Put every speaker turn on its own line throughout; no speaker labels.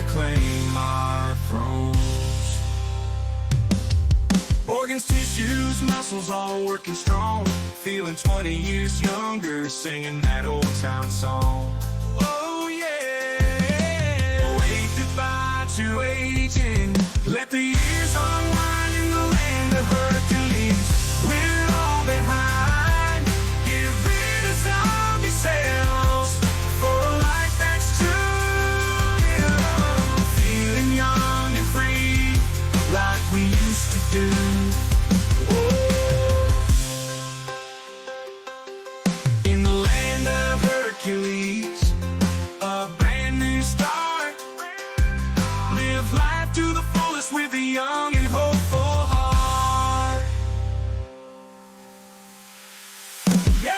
reclaim our thrones. Organs, tissues, muscles all working strong, feeling 20 years younger, singing that old town song. Oh yeah, wave goodbye to aging, let the years unwind in the land of Hercules. We're all behind, get rid of zombie cells for a life that's true. Feeling young and free, like we used to do. In the land of Hercules, a brand new start. Live life to the fullest with a young and hopeful heart. Yeah!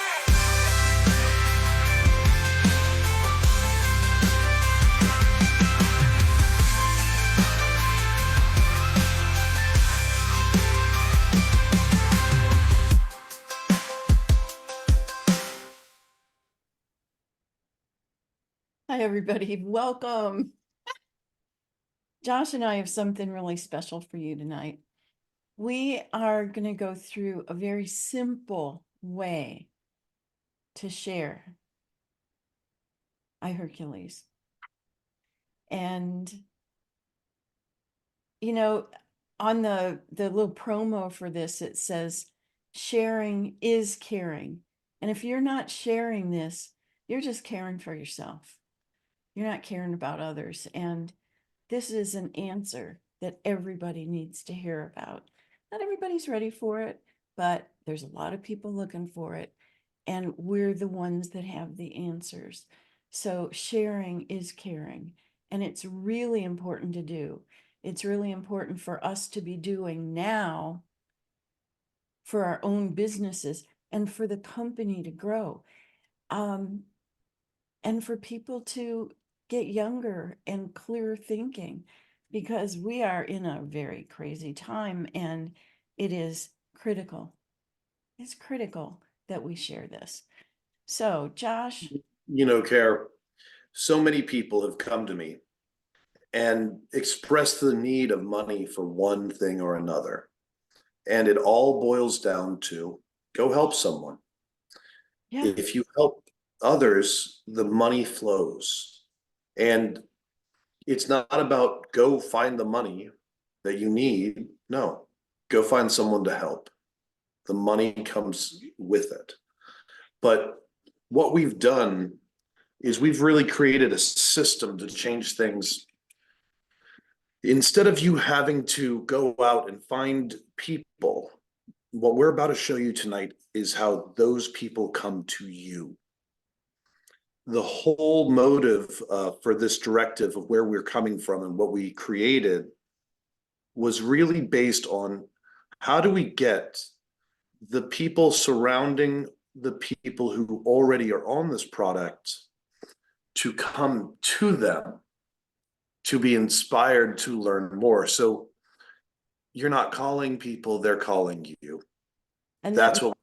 Hi, everybody. Welcome. Josh and I have something really special for you tonight. We are going to go through a very simple way to share I Hercules. And, you know, on the little promo for this, it says, sharing is caring. And if you're not sharing this, you're just caring for yourself. You're not caring about others. And this is an answer that everybody needs to hear about. Not everybody's ready for it, but there's a lot of people looking for it. And we're the ones that have the answers. So sharing is caring. And it's really important to do. It's really important for us to be doing now for our own businesses and for the company to grow. And for people to get younger and clear thinking, because we are in a very crazy time and it is critical. It's critical that we share this. So, Josh.
You know, Kare, so many people have come to me and expressed the need of money for one thing or another. And it all boils down to go help someone.
Yeah.
If you help others, the money flows. And it's not about go find the money that you need. No, go find someone to help. The money comes with it. But what we've done is we've really created a system to change things. Instead of you having to go out and find people, what we're about to show you tonight is how those people come to you. The whole motive for this directive of where we're coming from and what we created was really based on how do we get the people surrounding the people who already are on this product to come to them, to be inspired to learn more. So you're not calling people, they're calling you.
And
that's what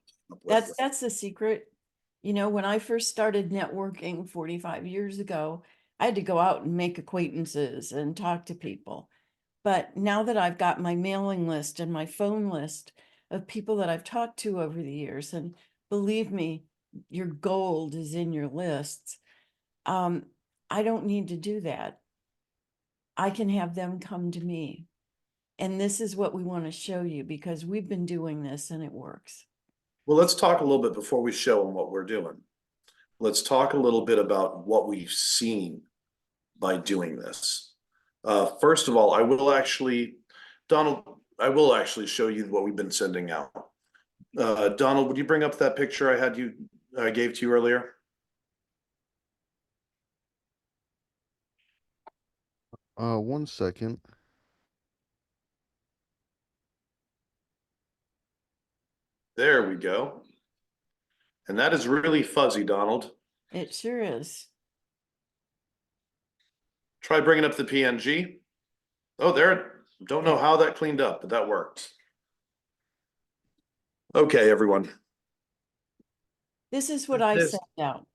that's the secret. You know, when I first started networking 45 years ago, I had to go out and make acquaintances and talk to people. But now that I've got my mailing list and my phone list of people that I've talked to over the years, and believe me, your gold is in your lists. I don't need to do that. I can have them come to me. And this is what we want to show you because we've been doing this and it works.
Well, let's talk a little bit before we show them what we're doing. Let's talk a little bit about what we've seen by doing this. First of all, Donald, I will actually show you what we've been sending out. Donald, would you bring up that picture I gave to you earlier?
One second.
There we go. And that is really fuzzy, Donald.
It sure is.
Try bringing up the PNG. Oh, there. Don't know how that cleaned up, but that worked. Okay, everyone.
This is what I sent out.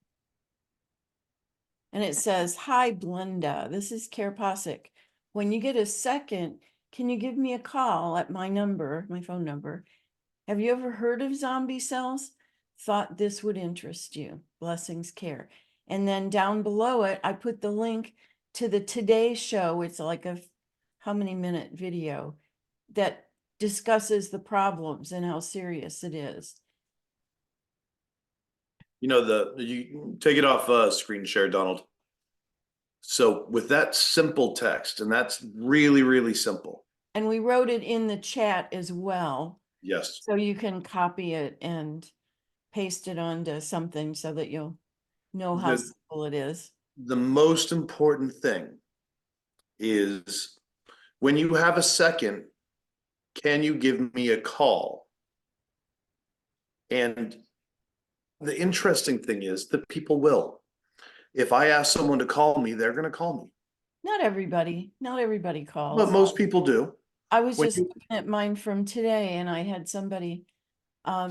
and it says, "Hi, Blenda. This is Kare Possick. When you get a second, can you give me a call at my number, my phone number? Have you ever heard of zombie cells? Thought this would interest you. Blessings, Kare." And then down below it, I put the link to the Today Show. It's like a how many minute video that discusses the problems and how serious it is.
You know, you take it off screen share, Donald. So with that simple text, and that's really, really simple.
And we wrote it in the chat as well.
Yes.
So you can copy it and paste it onto something so that you'll know how
The,
simple it is.
the most important thing is when you have a second, can you give me a call? And the interesting thing is that people will. If I ask someone to call me, they're going to call me.
Not everybody calls.
But most people do.
I was
when
just
you-
looking at mine from today and I had somebody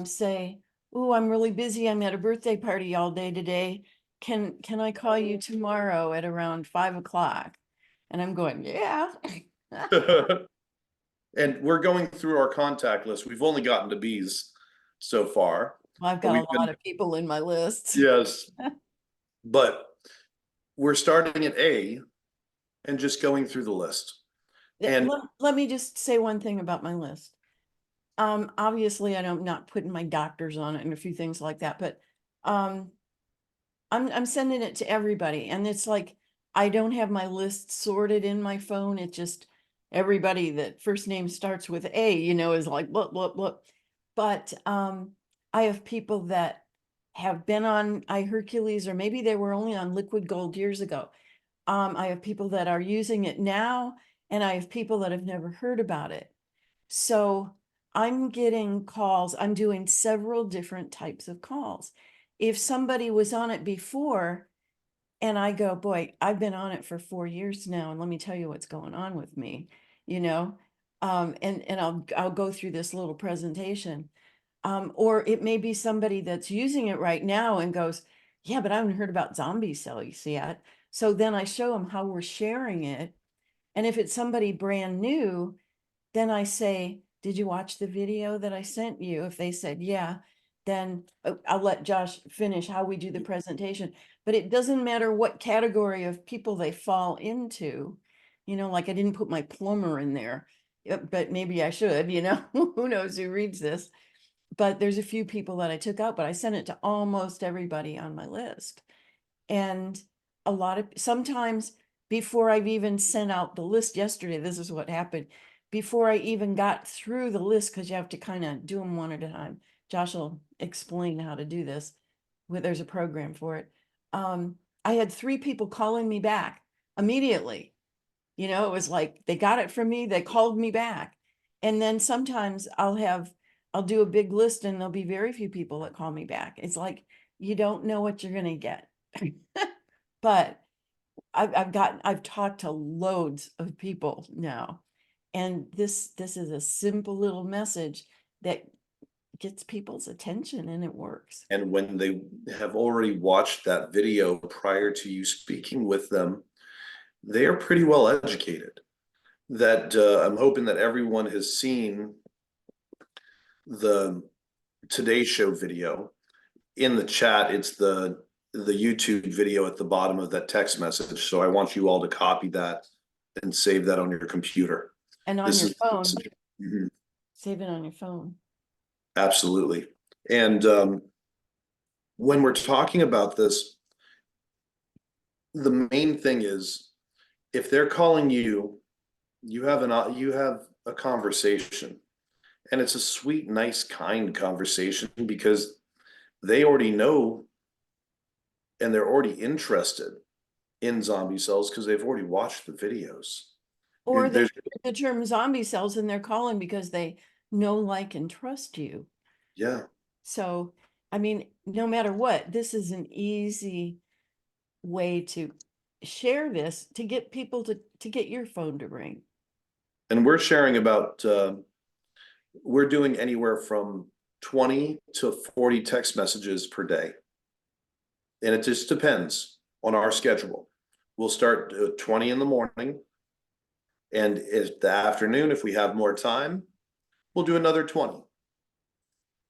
say, "Oh, I'm really busy. I'm at a birthday party all day today. Can I call you tomorrow at around 5 o'clock?" And I'm going, "Yeah."
And we're going through our contact list. We've only gotten to B's so far.
I've got a lot of people in my list.
Yes. But we're starting at A and just going through the list. And
Let me just say one thing about my list. Obviously I'm not putting my doctors on it and a few things like that, but I'm sending it to everybody, and it's like I don't have my list sorted in my phone. It just everybody that first name starts with A, is like look. But I have people that have been on iHercules, or maybe they were only on Liquid Gold years ago. I have people that are using it now, and I have people that have never heard about it. So I'm getting calls. I'm doing several different types of calls. If somebody was on it before and I go, "Boy, I've been on it for 4 years now, and let me tell you what's going on with me," and I'll go through this little presentation. Or it may be somebody that's using it right now and goes, "Yeah, but I haven't heard about zombie cells yet." So then I show them how we're sharing it. And if it's somebody brand new, then I say, "Did you watch the video that I sent you?" If they said, "Yeah," then I'll let Josh finish how we do the presentation. But it doesn't matter what category of people they fall into. Like I didn't put my plumber in there, but maybe I should, who knows who reads this. But there's a few people that I took out, but I sent it to almost everybody on my list. And sometimes before I've even sent out the list yesterday, this is what happened. Before I even got through the list, because you have to kind of do them one at a time. Josh will explain how to do this. There's a program for it. I had 3 people calling me back immediately. It was like they got it from me, they called me back. And then sometimes I'll do a big list and there'll be very few people that call me back. It's like you don't know what you're gonna get. But I've talked to loads of people now, and this is a simple little message that gets people's attention, and it works.
And when they have already watched that video prior to you speaking with them, they are pretty well educated. That I'm hoping that everyone has seen the Today Show video. In the chat, it's the YouTube video at the bottom of that text message. So I want you all to copy that and save that on your computer.
And on
This
your
is-
phone,
Mhm.
save it on your phone.
Absolutely. And when we're talking about this, the main thing is if they're calling you, you have a conversation, and it's a sweet, nice, kind conversation because they already know and they're already interested in zombie cells because they've already watched the videos.
Or
There's
the term zombie cells, and they're calling because they know, like, and trust you.
yeah,
So, I mean, no matter what, this is an easy way to share this to get people to get your phone to ring.
and we're sharing about we're doing anywhere from 20 to 40 text messages per day, and it just depends. on our schedule. We'll start at 20 in the morning. And if the afternoon, if we have more time, we'll do another 20.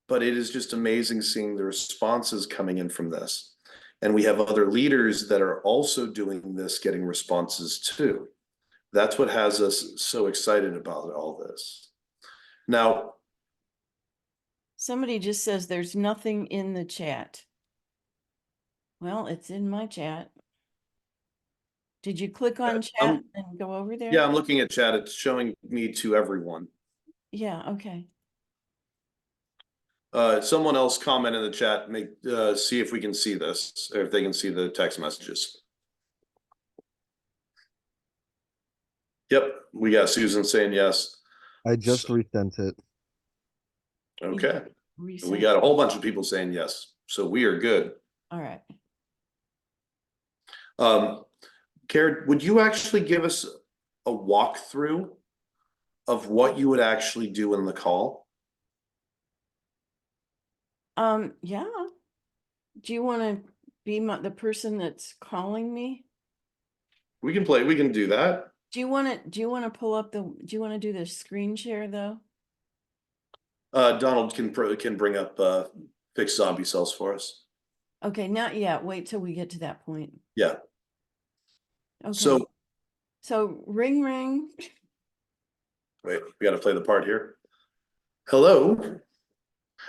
But it is just amazing seeing the responses coming in from this. And we have other leaders that are also doing this, getting responses too. That's what has us so excited about all this. Now,
Somebody just says there's nothing in the chat. Well, it's in my chat. Did you click on chat and go over there?
yeah, I'm looking at chat. It's showing me to everyone.
Yeah, okay.
Someone else comment in the chat, see if we can see this, or if they can see the text messages. Yep, we got Susan saying yes.
I just resent it.
Okay, we
Resend.
got a whole bunch of people saying yes, so we are good.
All right.
Karen, would you actually give us a walkthrough of what you would actually do in the call?
Yeah. Do you want to be the person that's calling me?
We can do that.
Do you want to pull up do you want to do the screen share though?
Donald can bring up fixed zombie cells for us.
Okay, not yet. Wait till we get to that point.
Yeah.
Okay. So ring ring.
Wait, we got to play the part here. Hello.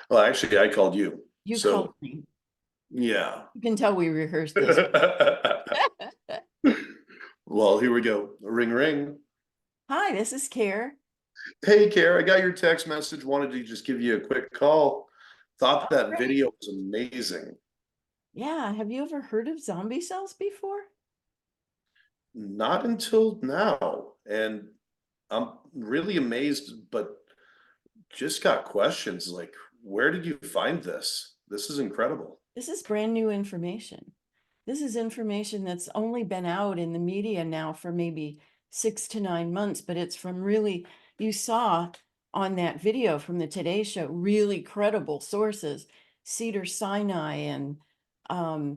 Well, actually, I called you.
You
So,
called me.
yeah.
You can tell we rehearsed this.
Well, here we go. Ring, ring.
Hi, this is Kare.
Hey, Kare, I got your text message. Wanted to just give you a quick call. Thought that
great.
video was amazing.
Yeah, have you ever heard of zombie cells before?
Not until now. And I'm really amazed, but just got questions like, where did you find this? This is incredible.
This is brand new information. This is information that's only been out in the media now for maybe 6 to 9 months, but it's from really, you saw on that video from the Today Show, really credible sources, Cedar Sinai and I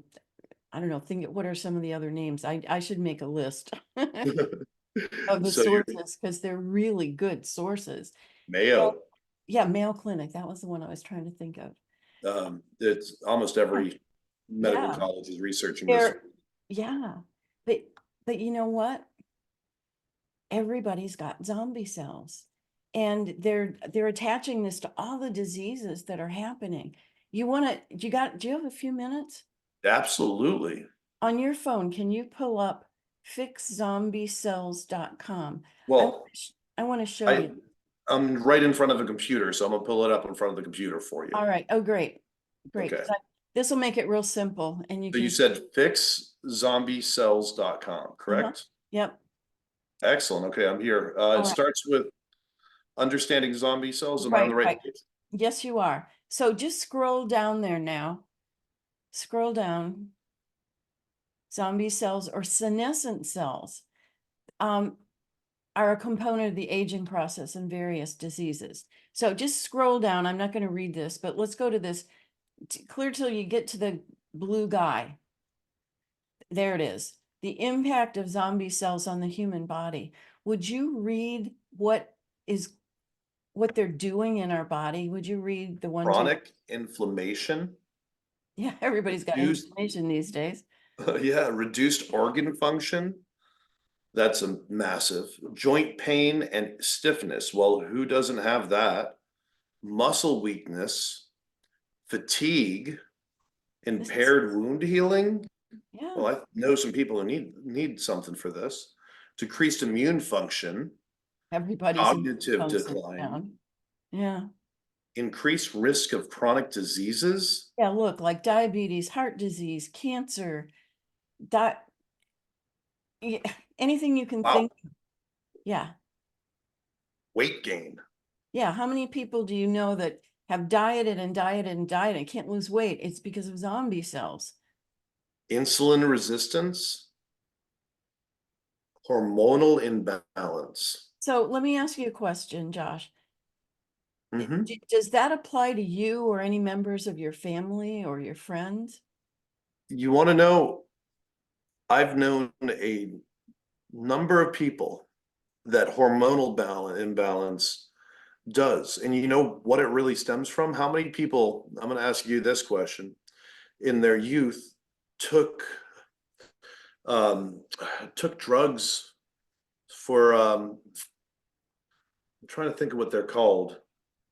don't know, what are some of the other names? I should make a list of the
So
sources because they're really good sources.
Mayo.
Yeah, Mayo Clinic. That was the one I was trying to think of.
It's almost every medical
Yeah.
college is researching this.
Yeah, but you know what? Everybody's got zombie cells, and they're attaching this to all the diseases that are happening. Do you have a few minutes?
Absolutely.
On your phone, can you pull up fixzombiecells.com?
Well,
I want to show you.
I'm right in front of a computer, so I'm gonna pull it up in front of the computer for you.
All right. Oh, great. Great.
Okay.
This will make it real simple, and you
So you
can.
said fixzombiecells.com, correct?
Yep.
Excellent. Okay, I'm here. It
right.
starts with understanding zombie cells. Am I on the right page?
Yes, you are. So just scroll down there now. Scroll down. Zombie cells or senescent cells are a component of the aging process in various diseases. So just scroll down. I'm not going to read this, but let's go to this. Clear till you get to the blue guy. There it is. The impact of zombie cells on the human body. Would you read what they're doing in our body? Would you read the one?
Chronic inflammation.
Yeah, everybody's got inflammation these days.
Yeah, reduced organ function. That's a massive. Joint pain and stiffness. Well, who doesn't have that? Muscle weakness, fatigue, impaired wound healing.
Yeah.
Well, I know some people who need something for this. Decreased immune function.
Everybody's
cognitive decline.
Down. Yeah.
Increased risk of chronic diseases.
Yeah, look, like diabetes, heart disease, cancer, anything you can think. Yeah.
Weight gain.
Yeah. How many people do you know that have dieted and can't lose weight? It's because of zombie cells.
Insulin resistance. Hormonal imbalance.
So let me ask you a question, Josh.
Mm-hmm.
Does that apply to you or any members of your family or your friends?
You want to know I've known a number of people that hormonal imbalance does. And you know what it really stems from? How many people, I'm going to ask you this question, in their youth took um took drugs for I'm trying to think of what they're called.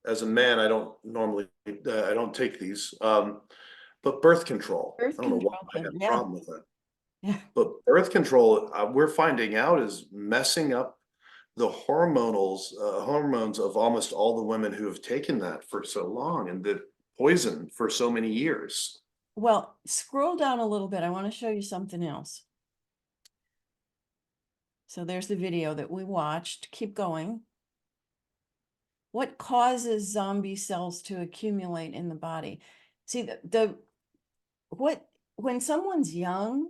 As a man, I don't normally I don't take these. But birth control.
Birth
I don't know why
control,
I have a
yeah,
problem with that.
yeah.
But birth control, we're finding out is messing up the hormones of almost all the women who have taken that for so long and the poison for so many years.
Well, scroll down a little bit. I want to show you something else. So there's the video that we watched. Keep going. What causes zombie cells to accumulate in the body? See, when someone's young,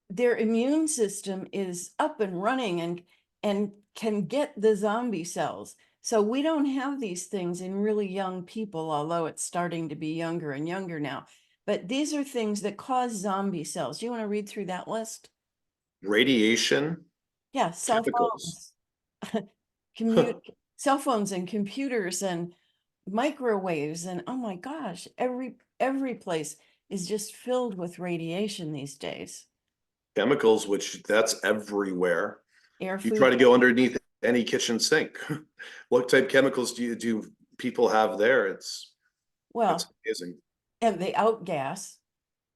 their immune system is up and running and can get the zombie cells. So we don't have these things in really young people, although it's starting to be younger and younger now. But these are things that cause zombie cells. Do you want to read through that list?
Radiation,
Yeah, cell
chemicals.
phones, commute, cell phones and computers and microwaves, and oh my gosh, every place is just filled with radiation these days.
Chemicals, which that's everywhere.
Air,
You
food,
try to go underneath any kitchen sink. What type of chemicals do people have there? It's
well,
that's amazing.
and they outgas.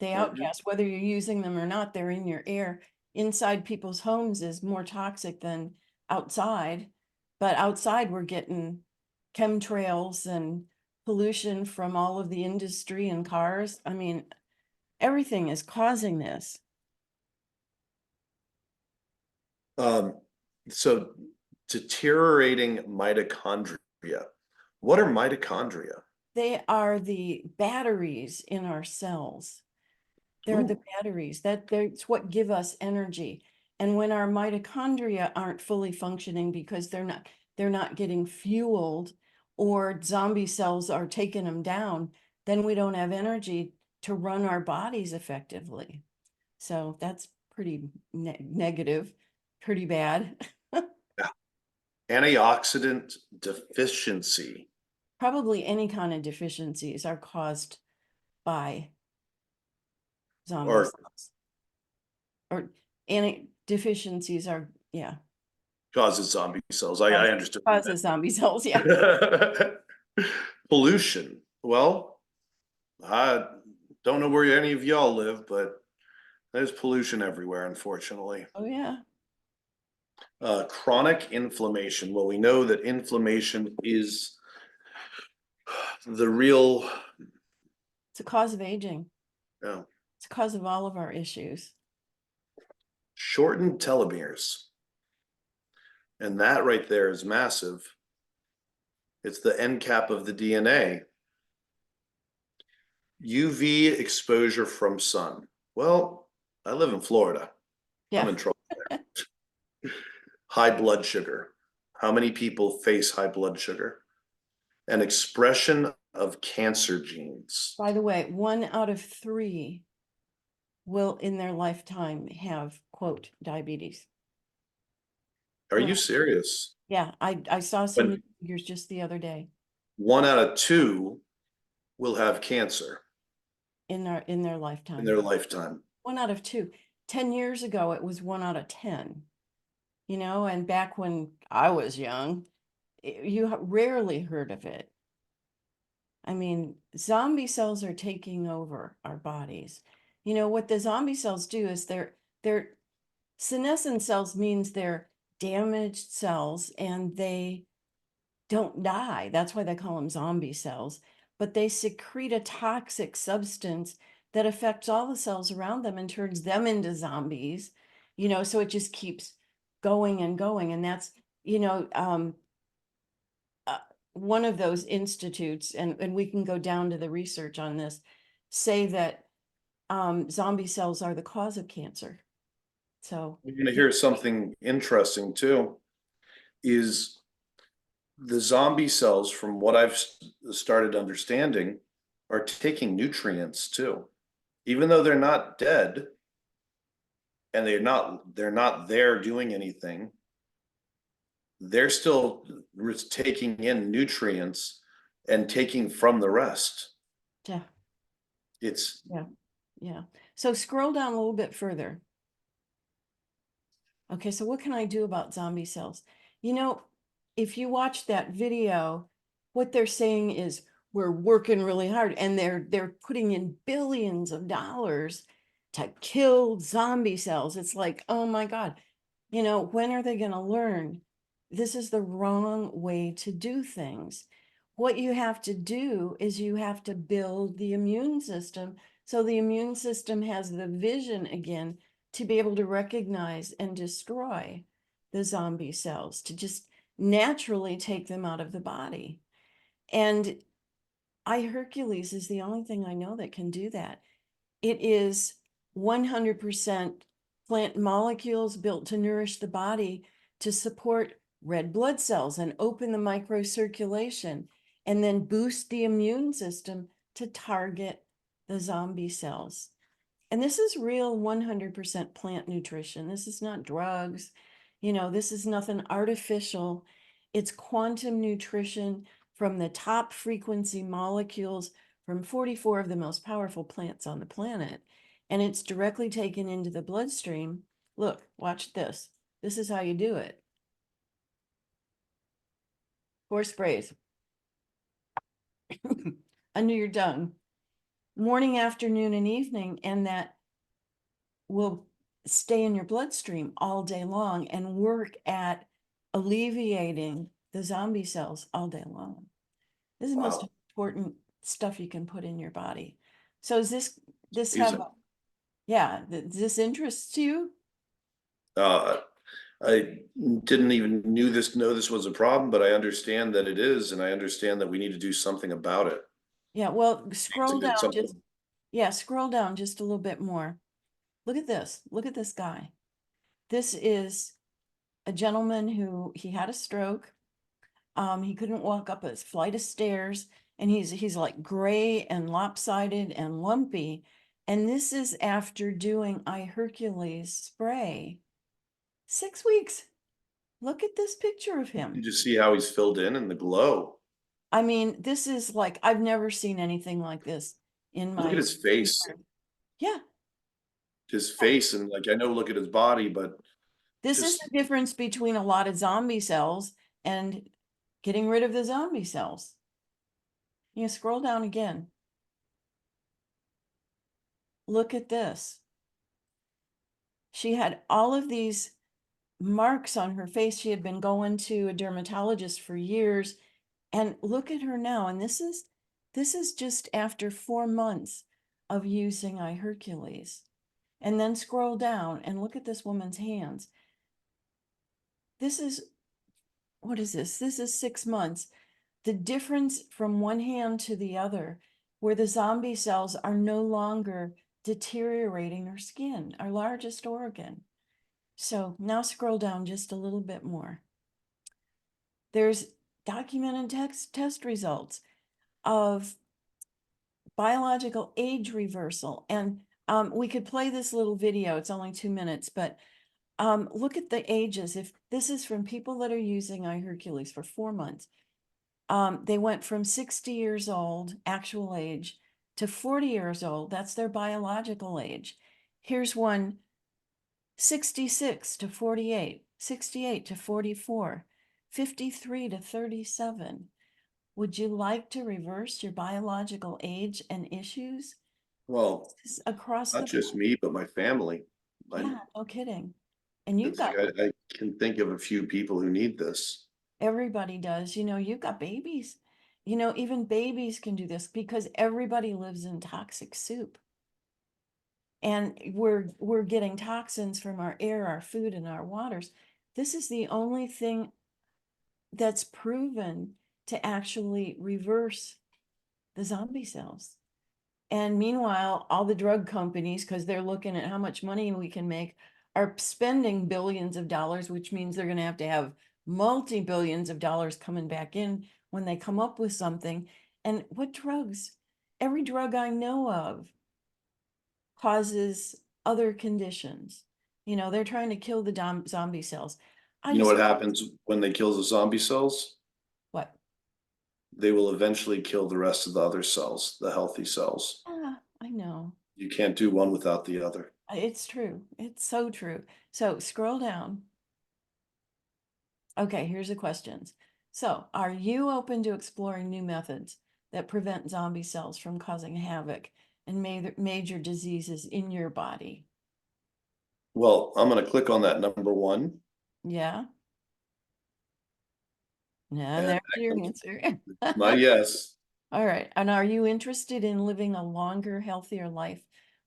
They
Mhm.
outgas, whether you're using them or not, they're in your air. Inside people's homes is more toxic than outside. But outside, we're getting chemtrails and pollution from all of the industry and cars. I mean, everything is causing this.
Um, so deteriorating mitochondria. What are mitochondria?
They are the batteries in our cells. They're the
Ooh,
batteries that's what give us energy. And when our mitochondria aren't fully functioning because they're not getting fueled, or zombie cells are taking them down, then we don't have energy to run our bodies effectively. So that's pretty negative, pretty bad.
yeah. Antioxidant deficiency.
Probably any kind of deficiencies are caused by zombie
Or
cells, or any deficiencies are, yeah.
causes zombie cells. I understood what
Causes zombie cells, yeah.
you meant. Pollution. Well, I don't know where any of y'all live, but there's pollution everywhere, unfortunately.
Oh, yeah.
Chronic inflammation. Well, we know that inflammation is the real,
It's a cause of aging.
uh,
It's a cause of all of our issues.
shortened telomeres. And that right there is massive. It's the end cap of the DNA. UV exposure from sun. Well, I live in Florida. I'm
Yeah.
in trouble there. High blood sugar. How many people face high blood sugar? An expression of cancer genes.
By the way, 1 out of 3 will in their lifetime have, quote, diabetes.
Are you serious?
Yeah, I saw some
When
figures just the other day
1 out of 2 will have cancer
in their
in
lifetime.
their lifetime.
1 out of 2. 10 years ago, it was 1 out of 10. And back when I was young, you rarely heard of it. I mean, zombie cells are taking over our bodies. What the zombie cells do is they're senescent cells, means they're damaged cells and they don't die. That's why they call them zombie cells. But they secrete a toxic substance that affects all the cells around them and turns them into zombies. So it just keeps going and going. And that's, one of those institutes, and we can go down to the research on this, say that zombie cells are the cause of cancer. So
You're gonna hear something interesting too, is the zombie cells, from what I've started understanding, are taking nutrients too. Even though they're not dead, and they're not there doing anything, they're still taking in nutrients and taking from the rest.
Yeah,
It's
yeah. So scroll down a little bit further. Okay, so what can I do about zombie cells? You know, if you watch that video, what they're saying is we're working really hard, and they're putting in billions of dollars to kill zombie cells. It's like, oh my God, you know, when are they going to learn? This is the wrong way to do things. What you have to do is you have to build the immune system so the immune system has the vision again to be able to recognize and destroy the zombie cells, to just naturally take them out of the body. And Hercules is the only thing I know that can do that. It is 100% plant molecules built to nourish the body, to support red blood cells and open the microcirculation, and then boost the immune system to target the zombie cells. And this is real 100% plant nutrition. This is not drugs. You know, this is nothing artificial. It's quantum nutrition from the top frequency molecules from 44 of the most powerful plants on the planet. And it's directly taken into the bloodstream. Look, watch this. This is how you do it. 4 sprays under your tongue, morning, afternoon, and evening. And that will stay in your bloodstream all day long and work at alleviating the zombie cells all day long. This is the most
wow.
important stuff you can put in your body. So is this have,
Amazing.
yeah, this interests you?
Uh, I didn't even know this was a problem, but I understand that it is, and I understand that we need to do something about it.
Yeah, well,
To
scroll
get
down just,
something.
yeah, scroll down just a little bit more. Look at this. Look at this guy. This is a gentleman who he had a stroke. He couldn't walk up a flight of stairs, and he's like gray and lopsided and lumpy. And this is after doing Hercules spray. 6 weeks. Look at this picture of
You
him.
just see how he's filled in the glow.
I mean, this is like, I've never seen anything like this in
Look at
my,
his face.
yeah.
His face, and like I know, look at his body, but
This is
just
the difference between a lot of zombie cells and getting rid of the zombie cells. You scroll down again. Look at this. She had all of these marks on her face. She had been going to a dermatologist for years. And look at her now. And this is just after 4 months of using Hercules. And then scroll down and look at this woman's hands. This is, what is this? This is 6 months. The difference from one hand to the other, where the zombie cells are no longer deteriorating her skin, our largest organ. So now scroll down just a little bit more. There's documented test results of biological age reversal. And we could play this little video. It's only 2 minutes, but look at the ages. If this is from people that are using Hercules for 4 months, they went from 60 years old, actual age, to 40 years old. That's their biological age. Here's one, 66 to 48, 68 to 44, 53 to 37. Would you like to reverse your biological age and issues?
well,
This is across
not
the
just
board.
me, but my family.
Yeah, no kidding. And you've
It's like
got,
I can think of a few people who need this.
everybody does, you know, you've got babies. You know, even babies can do this because everybody lives in toxic soup. And we're getting toxins from our air, our food, and our waters. This is the only thing that's proven to actually reverse the zombie cells. And meanwhile, all the drug companies, because they're looking at how much money we can make, are spending billions of dollars, which means they're going to have multi-billions of dollars coming back in when they come up with something. And what drugs? Every drug I know of causes other conditions. You know, they're trying to kill the zombie cells. I
You know
just,
what happens when they kill the zombie cells?
what?
They will eventually kill the rest of the other cells, the healthy cells.
Ah, I know.
You can't do one without the other.
It's true. It's so true. So scroll down. Okay, here's the questions. So, are you open to exploring new methods that prevent zombie cells from causing havoc and major diseases in your body?
Well, I'm gonna click on that number one.
Yeah? No,
And
there's your answer.
my yes.
All right. And are you interested in living a longer, healthier life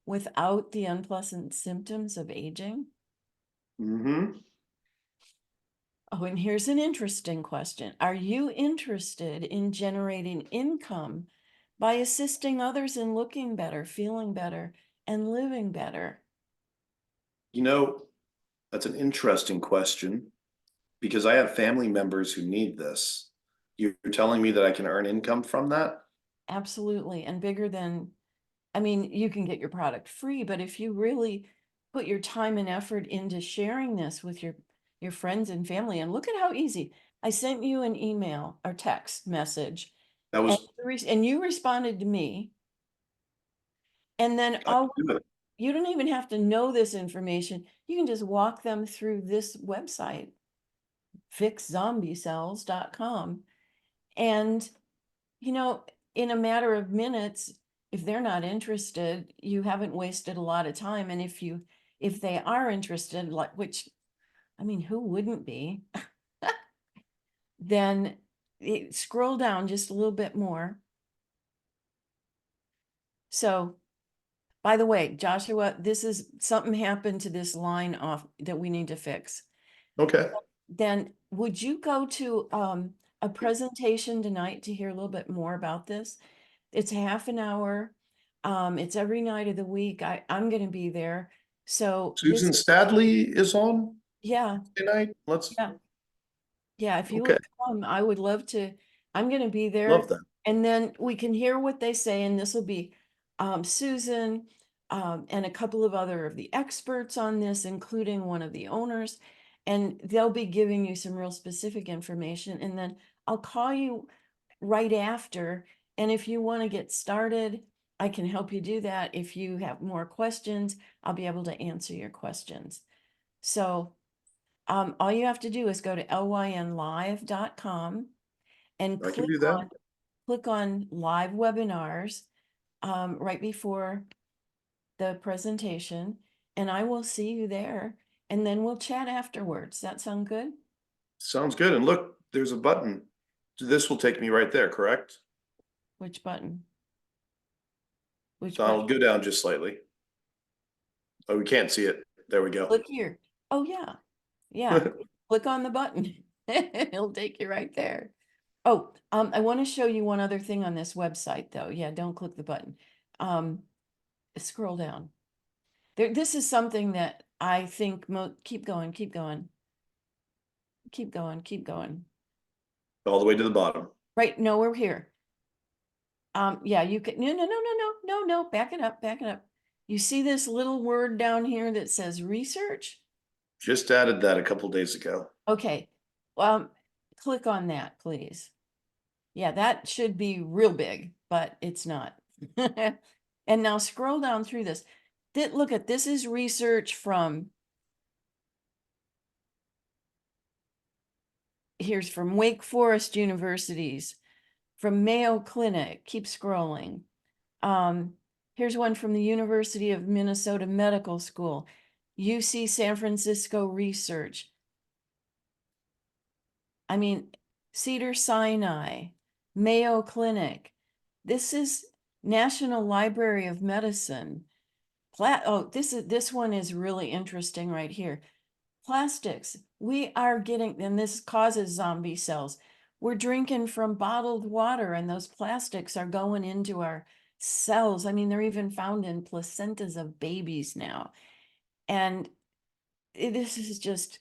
without the unpleasant symptoms of aging?
Mm-hmm.
Oh, and here's an interesting question. Are you interested in generating income by assisting others in looking better, feeling better, and living better?
You know, that's an interesting question because I have family members who need this. You're telling me that I can earn income from that?
Absolutely. And bigger than, I mean, you can get your product free, but if you really put your time and effort into sharing this with your friends and family, and look at how easy. I sent you an email or text message,
That
and
was,
and you responded to me. And then
I can do it.
you don't even have to know this information. You can just walk them through this website, fixzombiecells.com. And, you know, in a matter of minutes, if they're not interested, you haven't wasted a lot of time. And if they are interested, like, which, I mean, who wouldn't be? Then scroll down just a little bit more. So, by the way, Joshua, this is something happened to this line off that we need to fix.
Okay.
Then would you go to a presentation tonight to hear a little bit more about this? It's half an hour. It's every night of the week. I'm going to be there. So this,
Susan Stadley is on
yeah,
tonight. Let's,
yeah. Yeah, if you
okay,
would come, I would love to. I'm going to be
love
there,
that.
and then we can hear what they say. And this will be Susan and a couple of other of the experts on this, including one of the owners, and they'll be giving you some real specific information. And then I'll call you right after. And if you want to get started, I can help you do that. If you have more questions, I'll be able to answer your questions. So all you have to do is go to lynlive.com and
I can do that.
click on live webinars right before the presentation, and I will see you there, and then we'll chat afterwards. That sound good?
Sounds good. And look, there's a button. This will take me right there, correct?
Which button? Which
I'll
button?
go down just slightly. Oh, we can't see it. There we go.
Click here. Oh yeah. Yeah. Click on the button. It'll take you right there. Oh, I want to show you one other thing on this website though. Yeah, don't click the button. Scroll down. This is something that I think keep going, keep going, keep going, keep going.
All the way to the bottom.
Right, no, we're here. Yeah, you can, no, back it up, back it up. You see this little word down here that says research?
Just added that a couple days ago.
Okay, click on that, please. Yeah, that should be real big, but it's not. And now scroll down through this. Look at this is research from, here's from Wake Forest Universities, from Mayo Clinic, keep scrolling. Here's one from the University of Minnesota Medical School, UC San Francisco Research. I mean, Cedars-Sinai, Mayo Clinic. This is National Library of Medicine. This one is really interesting right here. Plastics. We are getting, and this causes zombie cells. We're drinking from bottled water, and those plastics are going into our cells. I mean, they're even found in placentas of babies now. And this is just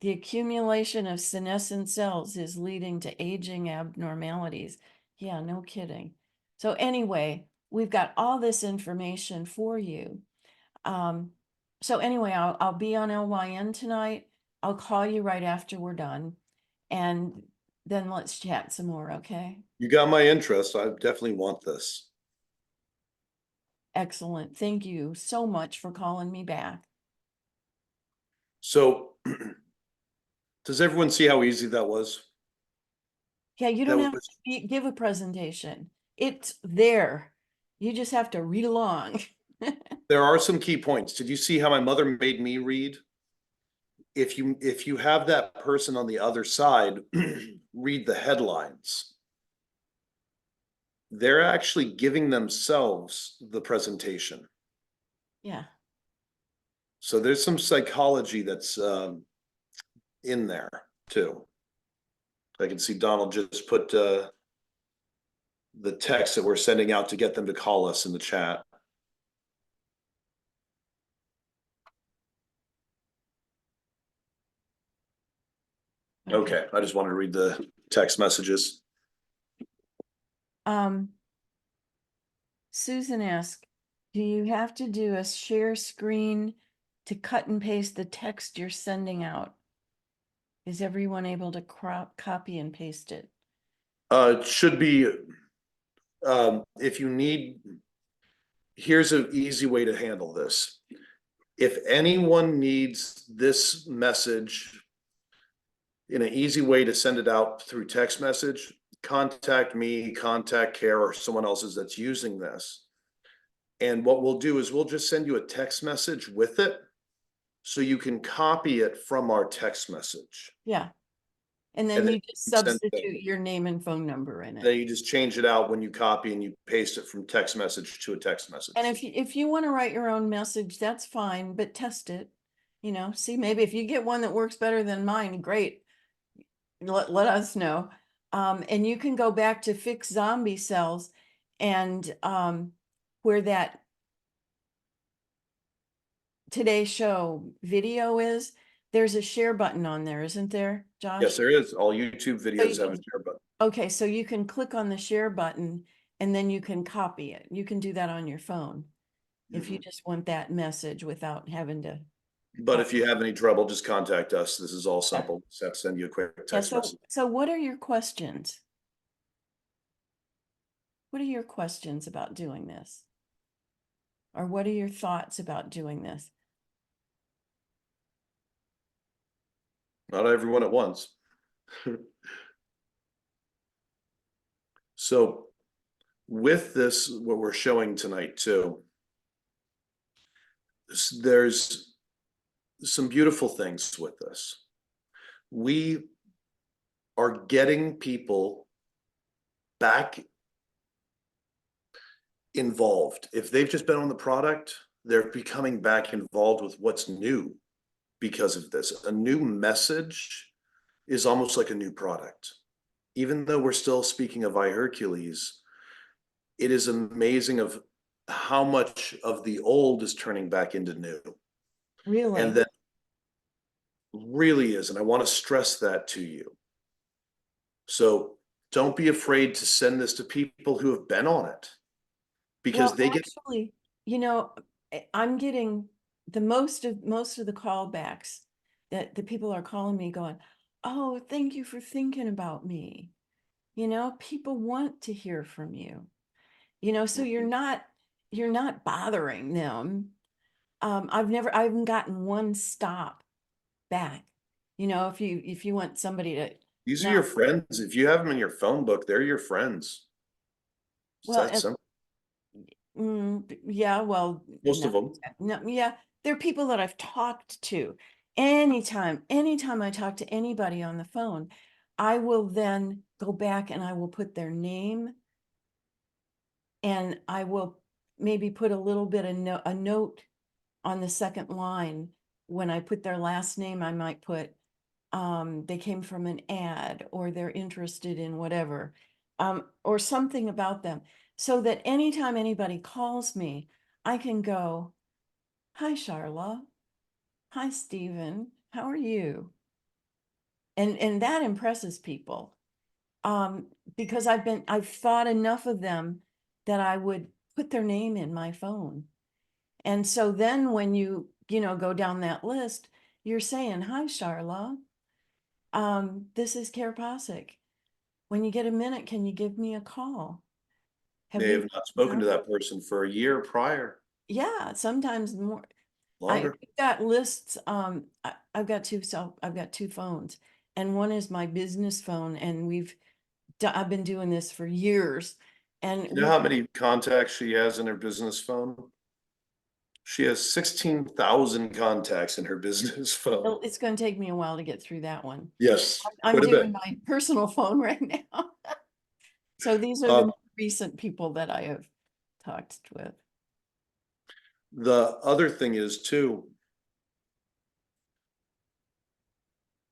the accumulation of senescent cells is leading to aging abnormalities. Yeah, no kidding. So anyway, we've got all this information for you. So anyway, I'll be on LYN tonight. I'll call you right after we're done. And then let's chat some more, okay?
You got my interest. I definitely want this.
Excellent. Thank you so much for calling me back.
So does everyone see how easy that was?
Yeah, you
That
don't have
was,
to give a presentation. It's there. You just have to read along.
there are some key points. Did you see how my mother made me read? If you have that person on the other side read the headlines, they're actually giving themselves the presentation.
Yeah.
So there's some psychology that's in there too. I can see Donald just put the text that we're sending out to get them to call us in the chat. Okay, I just wanted to read the text messages.
Susan asked, do you have to do a share screen to cut and paste the text you're sending out? Is everyone able to copy and paste it?
It should be, if you need, here's an easy way to handle this. If anyone needs this message in an easy way to send it out through text message, contact me, contact Kare or someone else's that's using this. And what we'll do is we'll just send you a text message with it so you can copy it from our text message.
Yeah. And then
And then
you just
you send it.
substitute your name and phone number in
Then
it.
you just change it out when you copy and you paste it from text message to a text message.
And if you want to write your own message, that's fine, but test it. You know, see, maybe if you get one that works better than mine, great. Let us know. And you can go back to fix zombie cells and where that Today's Show video is, there's a share button on there, isn't there, Josh?
Yes, there is. All YouTube videos have a
can-
share button.
Okay, so you can click on the share button and then you can copy it. You can do that on your phone if you just want that message without having to.
But if you have any trouble, just contact us. This is all simple. Just have to send you a quick
Yeah,
text message.
so what are your questions? What are your questions about doing this? Or what are your thoughts about doing this?
Not everyone at once. So with this, what we're showing tonight too, there's some beautiful things with this. We are getting people back involved. If they've just been on the product, they're becoming back involved with what's new because of this. A new message is almost like a new product. Even though we're still speaking of iHercules, it is amazing of how much of the old is turning back into new.
Really?
And that really is. And I want to stress that to you. So don't be afraid to send this to people who have been on it, because
Well,
they get,
actually, you know, I'm getting the most of the callbacks that the people are calling me going, oh, thank you for thinking about me. You know, people want to hear from you. You know, so you're not bothering them. I haven't gotten one stop back. You know, if you want somebody to
these are
now,
your friends. If you have them in your phone book, they're your friends. It's
well,
that simple.
yeah, well,
Most
no,
of them.
no, yeah, they're people that I've talked to. Anytime I talk to anybody on the phone, I will then go back and I will put their name and I will maybe put a little bit of a note on the second line. When I put their last name, I might put they came from an ad or they're interested in whatever, or something about them, so that anytime anybody calls me, I can go, hi, Charla. Hi, Stephen. How are you? And that impresses people. Because I've thought enough of them that I would put their name in my phone. And so then when you go down that list, you're saying, hi, Charla. This is Kare Possick. When you get a minute, can you give me a call?
May have not spoken to
Yeah.
that person for a year prior,
Yeah, sometimes more. I've
longer.
got lists, I've got two phones, and one is my business phone, and I've been doing this for years. And
You know how many contacts she has in her business phone? She has 16,000 contacts in her business phone.
it's gonna take me a while to get through that one.
Yes,
I'm
quite a
doing
bit.
my personal phone right now. So these are the
Um,
more recent people that I have talked with.
the other thing is too,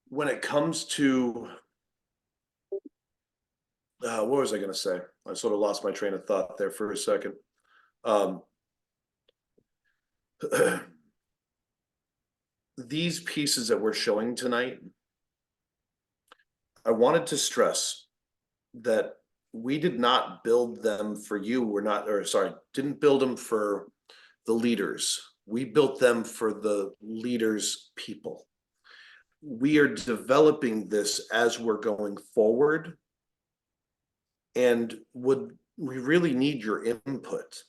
when it comes to, what was I gonna say? I sort of lost my train of thought there for a second. Um, these pieces that we're showing tonight, I wanted to stress that we did not build them for you. We're not, or sorry, didn't build them for the leaders. We built them for the leaders' people. We are developing this as we're going forward. And we really need your input.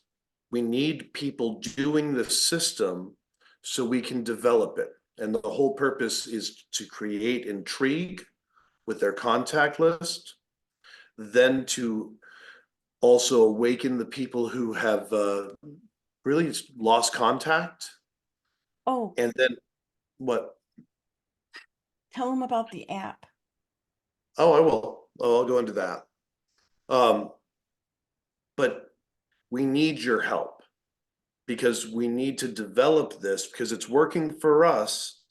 We need people doing the system so we can develop it. And the whole purpose is to create intrigue with their contact list, then to also awaken the people who have really lost contact.
Oh,
And then what?
tell them about the app.
Oh, I will. Oh, I'll go into that. But we need your help because we need to develop this because it's working for us,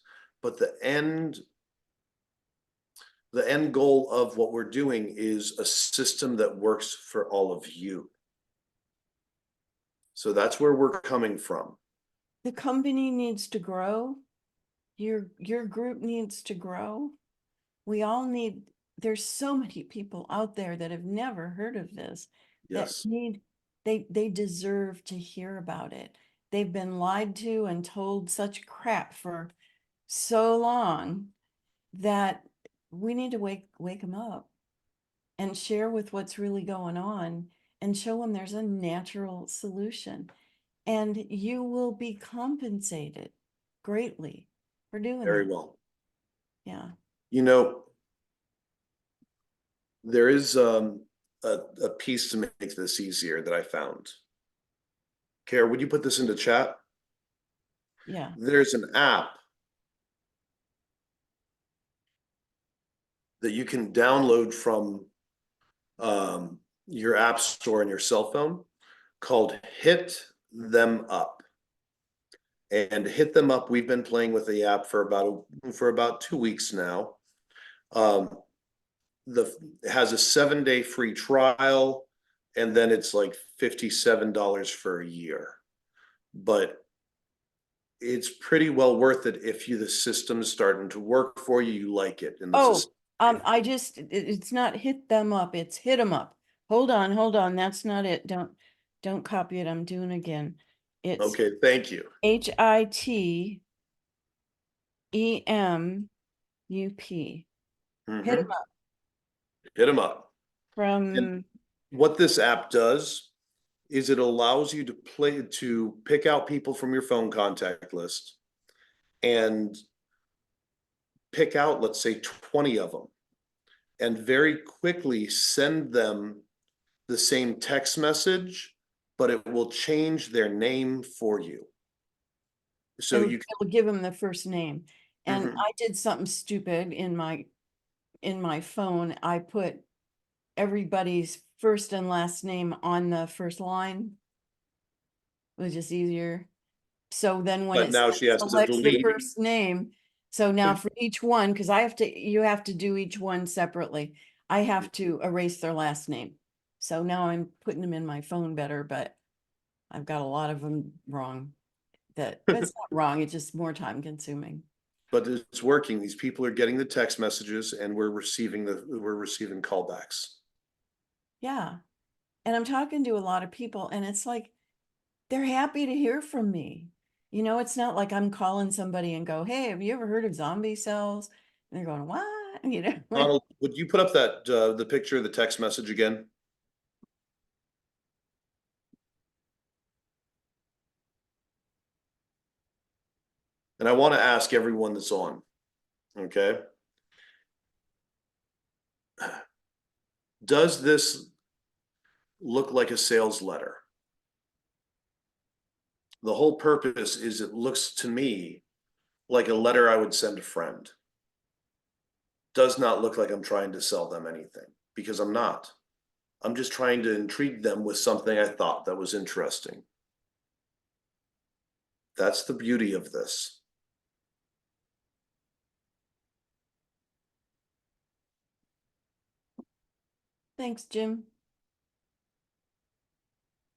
but the end goal of what we're doing is a system that works for all of you. So that's where we're coming from.
The company needs to grow. Your group needs to grow. We all need, there's so many people out there that have never heard of this that
Yes,
they deserve to hear about it. They've been lied to and told such crap for so long that we need to wake them up and share with what's really going on and show them there's a natural solution. And you will be compensated greatly for doing
very
that.
well.
Yeah.
You know, there is a piece to make this easier that I found. Kara, would you put this into chat?
Yeah.
There's an app that you can download from your app store on your cell phone called Hit Them Up. And Hit Them Up, we've been playing with the app for about 2 weeks now. It has a 7-day free trial, and then it's like $57 for a year. But it's pretty well worth it if the system's starting to work for you, you like it, and this
Oh,
is
it's not hit them up, it's hit them up. Hold on, that's not it. Don't copy it. I'm doing again. It's
okay. Thank you.
HITEMUP. Hit them up
Hit them up. And
from,
what this app does is it allows you to pick out people from your phone contact list and pick out, let's say, 20 of them, and very quickly send them the same text message, but it will change their name for you. So
it'll give them the first name. And
Mhm.
I did something stupid in my phone. I put everybody's first and last name on the first line. It was just easier. So then when
But
it
now she has to
selects the
delete.
first name, so now for each one, because you have to do each one separately. I have to erase their last name. So now I'm putting them in my phone better, but I've got a lot of them wrong. But it's not wrong, it's just more time consuming.
But it's working. These people are getting the text messages, and we're receiving callbacks.
Yeah. And I'm talking to a lot of people, and it's like they're happy to hear from me. You know, it's not like I'm calling somebody and go, hey, have you ever heard of zombie cells? And they're going, what? You know, like,
Donald, would you put up that, the picture of the text message again? And I want to ask everyone that's on, okay? Does this look like a sales letter? The whole purpose is it looks to me like a letter I would send a friend. Does not look like I'm trying to sell them anything, because I'm not. I'm just trying to intrigue them with something I thought that was interesting. That's the beauty of this.
thanks, Jim.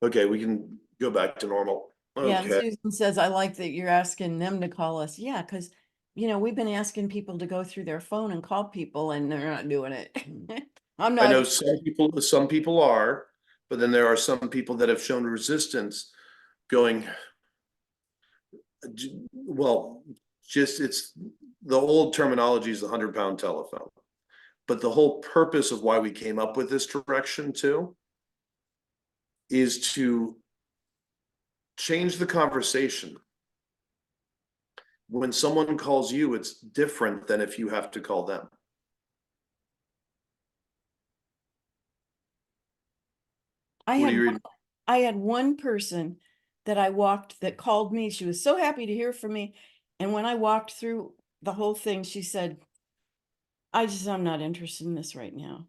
Okay, we can go back to normal.
Yeah, and
Okay,
Susan says, I like that you're asking them to call us. Yeah, because, you know, we've been asking people to go through their phone and call people and they're not doing it. I'm
I
not.
know some people are, but then there are some people that have shown resistance going, well, just it's the old terminology is the 100-pound telephone. But the whole purpose of why we came up with this direction too is to change the conversation. When someone calls you, it's different than if you have to call them.
I
What do
had
you?
I had one person that I walked that called me. She was so happy to hear from me. And when I walked through the whole thing, she said, I'm not interested in this right now.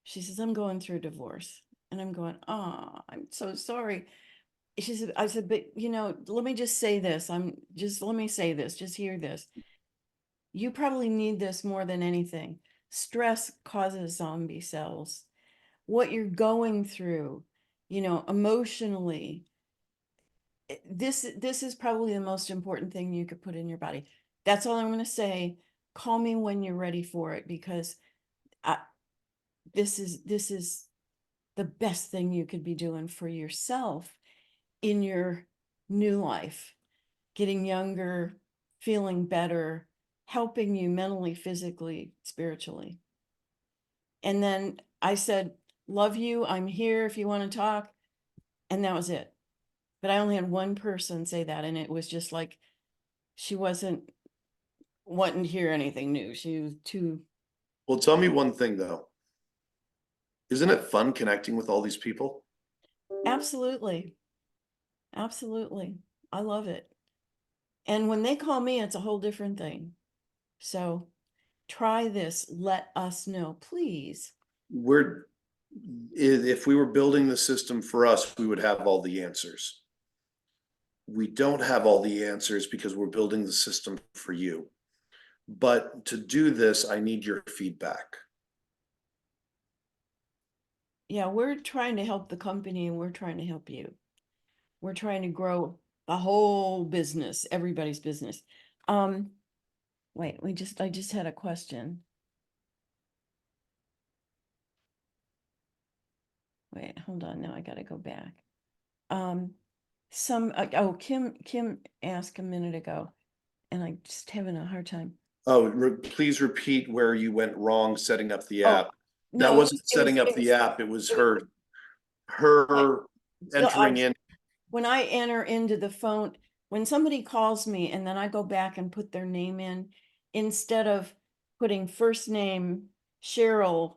She says, I'm going through a divorce. And I'm going, oh, I'm so sorry. She said, I said, but you know, let me just say this. Let me say this, just hear this. You probably need this more than anything. Stress causes zombie cells. What you're going through, you know, emotionally, this is probably the most important thing you could put in your body. That's all I'm going to say. Call me when you're ready for it, because I, this is the best thing you could be doing for yourself in your new life, getting younger, feeling better, helping you mentally, physically, spiritually. And then I said, love you, I'm here if you want to talk. And that was it. But I only had one person say that, and it was just like she wasn't wanting to hear anything new. She was too.
Well, tell me one thing though. Isn't it fun connecting with all these people?
Absolutely. Absolutely. I love it. And when they call me, it's a whole different thing. So try this. Let us know, please.
We're if we were building the system for us, we would have all the answers. We don't have all the answers because we're building the system for you. But to do this, I need your feedback.
Yeah, we're trying to help the company and we're trying to help you. We're trying to grow the whole business, everybody's business. Wait, I just had a question. Wait, hold on. Now I got to go back. Kim asked a minute ago, and I'm just having a hard time.
Oh, please repeat where you went wrong setting up the
Oh,
app. That
no,
wasn't setting up the app. It was
it was like,
her entering
I
in.
when I enter into the phone, when somebody calls me and then I go back and put their name in, instead of putting first name Cheryl,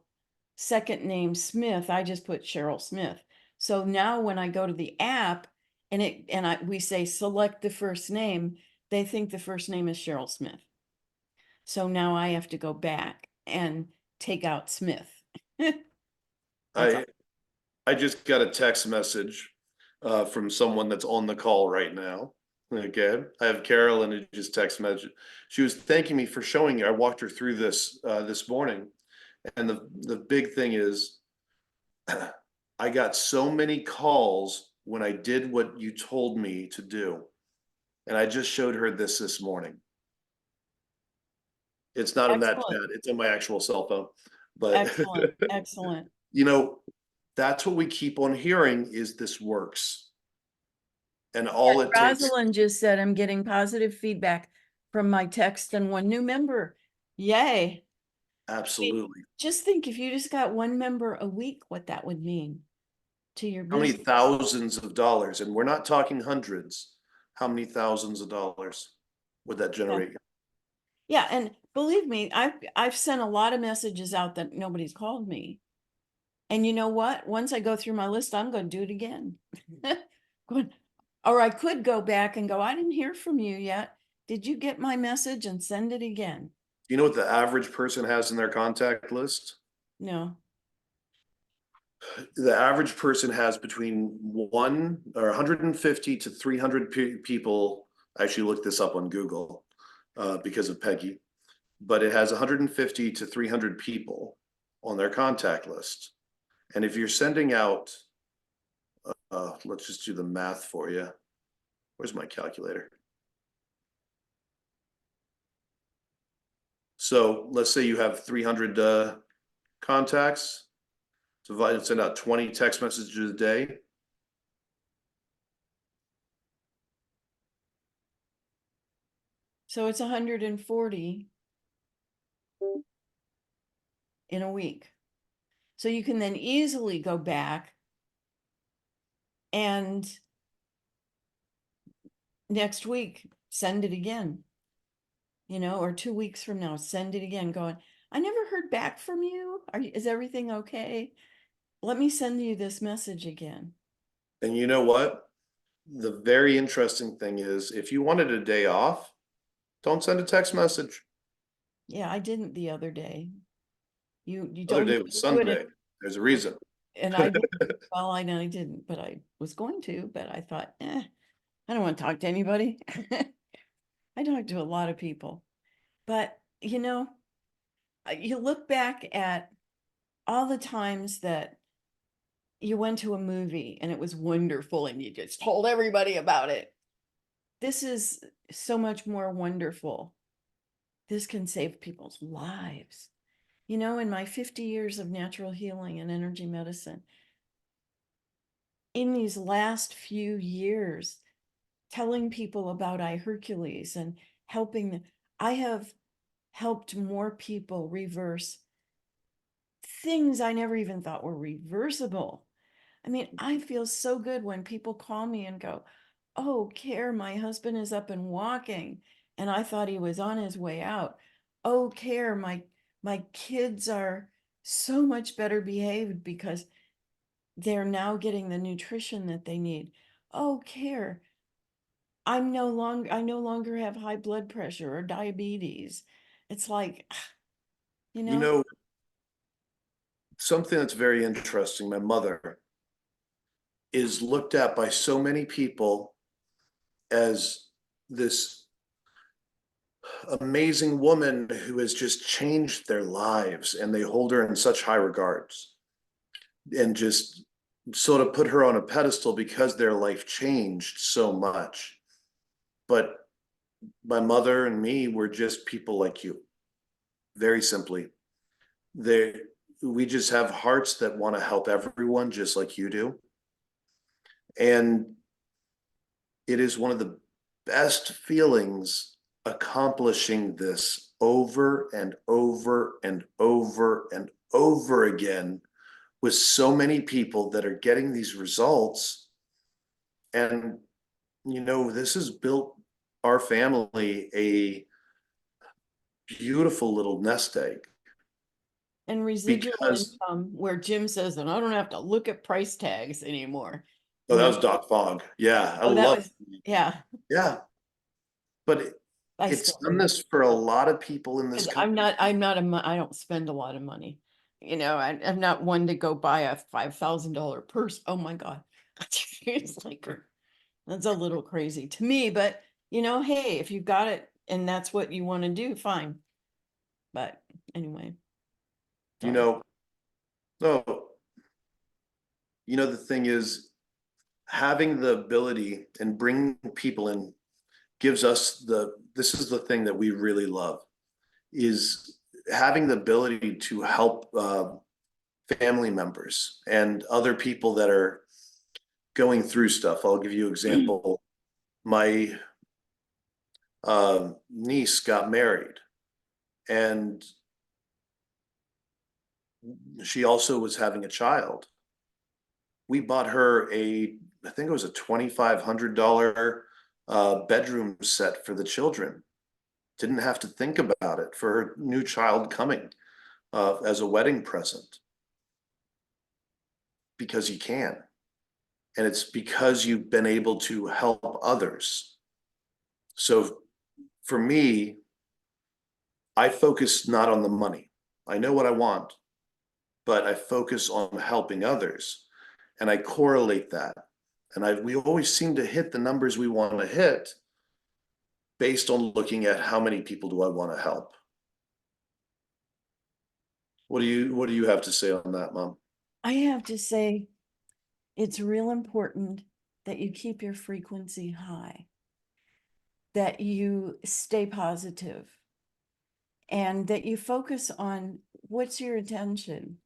second name Smith, I just put Cheryl Smith. So now when I go to the app and we say select the first name, they think the first name is Cheryl Smith. So now I have to go back and take out Smith. That's all.
I just got a text message from someone that's on the call right now. Okay, I have Carolyn who just text message. She was thanking me for showing you. I walked her through this this morning, and the big thing is, I got so many calls when I did what you told me to do, and I just showed her this morning. It's not in that
Excellent.
chat. It's in my actual cell phone, but
Excellent. Excellent.
you know, that's what we keep on hearing is this works. And all it takes,
Rosalind just said, I'm getting positive feedback from my text and one new member. Yay.
absolutely.
Just think if you just got one member a week, what that would mean to your
How many
business.
thousands of dollars, and we're not talking hundreds, how many thousands of dollars would that generate?
Yeah, and believe me, I've sent a lot of messages out that nobody's called me. And you know what? Once I go through my list, I'm going to do it again. Or I could go back and go, I didn't hear from you yet. Did you get my message, and send it again?
You know what the average person has in their contact list?
No.
The average person has between 150 to 300 people. I actually looked this up on Google because of Peggy, but it has 150 to 300 people on their contact list. And if you're sending out, let's just do the math for you. Where's my calculator? So let's say you have 300 contacts. So send out 20 text messages a day.
So it's 140 in a week. So you can then easily go back and next week send it again. Or 2 weeks from now, send it again, going, I never heard back from you. Is everything okay? Let me send you this message again.
And you know what? The very interesting thing is, if you wanted a day off, don't send a text message.
Yeah, I didn't the other day. You
The other
told me
day
to
was
do it,
Sunday. There's a reason.
and I didn't. Well, I know I didn't, but I was going to, but I thought, I don't want to talk to anybody. I talk to a lot of people, but you look back at all the times that you went to a movie and it was wonderful and you just told everybody about it. This is so much more wonderful. This can save people's lives. In my 50 years of natural healing and energy medicine, in these last few years, telling people about iHercules and helping them, I have helped more people reverse things I never even thought were reversible. I mean, I feel so good when people call me and go, oh, Kare, my husband is up and walking, and I thought he was on his way out. Oh, Kare, my kids are so much better behaved because they're now getting the nutrition that they need. Oh, Kare, I no longer have high blood pressure or diabetes. It's like,
You know, something that's very interesting, my mother is looked at by so many people as this amazing woman who has just changed their lives, and they hold her in such high regards and just sort of put her on a pedestal because their life changed so much. But my mother and me were just people like you, very simply. We just have hearts that want to help everyone just like you do. And it is one of the best feelings accomplishing this over and over and over and over again with so many people that are getting these results. And, this has built our family a beautiful little nest egg.
and residual
Because,
income, where Jim says that I don't have to look at price tags anymore.
oh, that was Doc Fogg. Yeah, I
Oh, that
love.
was, yeah,
Yeah, but
I
it's
still
done this for a lot of people in this country.
I don't spend a lot of money. I'm not one to go buy a $5,000 purse. Oh my God. It's like, that's a little crazy to me, but hey, if you got it and that's what you want to do, fine. But anyway.
You
Sorry.
know, no, the thing is, having the ability and bringing people in gives us this is the thing that we really love, is having the ability to help family members and other people that are going through stuff. I'll give you an example. my niece got married, and she also was having a child. We bought her I think it was a $2,500 bedroom set for the children. Didn't have to think about it for her new child coming as a wedding present. Because you can. And it's because you've been able to help others. So for me, I focus not on the money. I know what I want, but I focus on helping others. And I correlate that. And we always seem to hit the numbers we want to hit based on looking at how many people do I want to help. What do you have to say on that, Mom?
I have to say, it's real important that you keep your frequency high, that you stay positive, and that you focus on what's your intention.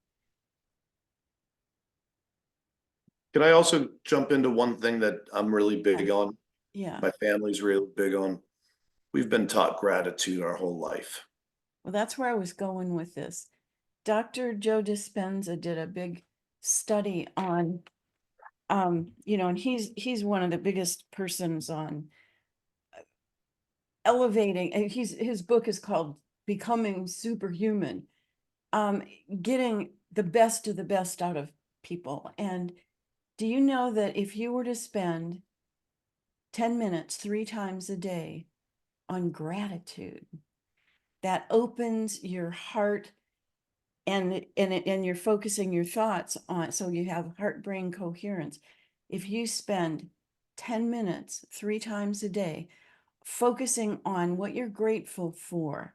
Can I also jump into one thing that I'm really big on?
Yeah.
My family's real big on. We've been taught gratitude our whole life.
Well, that's where I was going with this. Dr. Joe Dispenza did a big study on, and he's one of the biggest persons on elevating, and his book is called Becoming Superhuman, getting the best of the best out of people. And do you know that if you were to spend 10 minutes 3 times a day on gratitude, that opens your heart, and you're focusing your thoughts on, so you have heart brain coherence. If you spend 10 minutes 3 times a day focusing on what you're grateful for,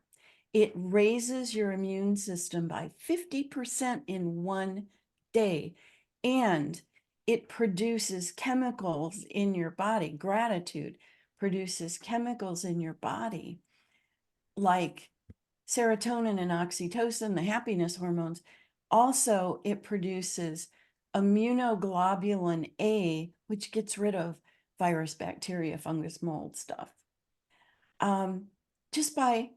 it raises your immune system by 50% in one day, and it produces chemicals in your body. Gratitude produces chemicals in your body like serotonin and oxytocin, the happiness hormones. Also, it produces immunoglobulin A, which gets rid of virus, bacteria, fungus, mold stuff. Just by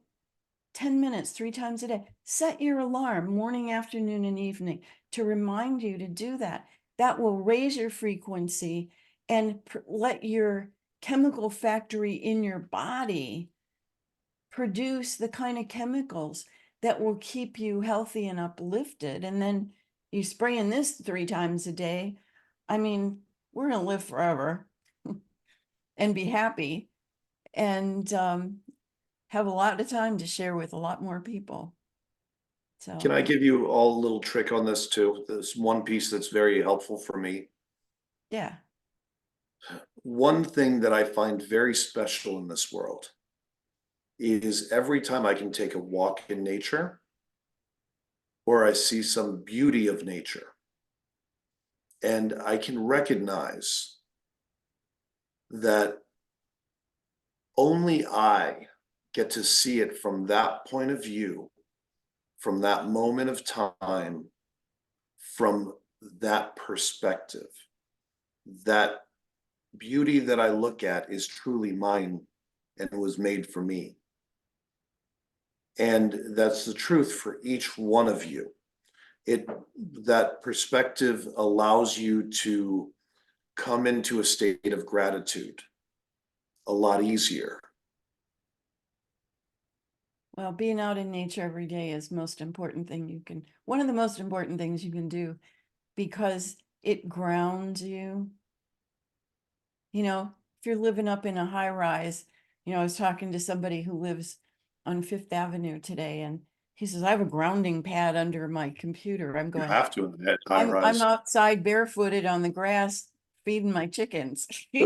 10 minutes, 3 times a day. Set your alarm morning, afternoon, and evening to remind you to do that. That will raise your frequency and let your chemical factory in your body produce the kind of chemicals that will keep you healthy and uplifted. And then you spray in this 3 times a day. I mean, we're going to live forever and be happy, and have a lot of time to share with a lot more people. So
Can I give you all a little trick on this too? There's one piece that's very helpful for me.
yeah.
One thing that I find very special in this world is every time I can take a walk in nature or I see some beauty of nature and I can recognize that only I get to see it from that point of view, from that moment of time, from that perspective. That beauty that I look at is truly mine and was made for me. And that's the truth for each one of you. That perspective allows you to come into a state of gratitude a lot easier.
Well, being out in nature every day is one of the most important things you can do, because it grounds you. If you're living up in a high rise, I was talking to somebody who lives on Fifth Avenue today, and he says, I have a grounding pad under my computer. I'm
You
going,
have to in that high
I'm
rise.
outside barefooted on the grass feeding my chickens. So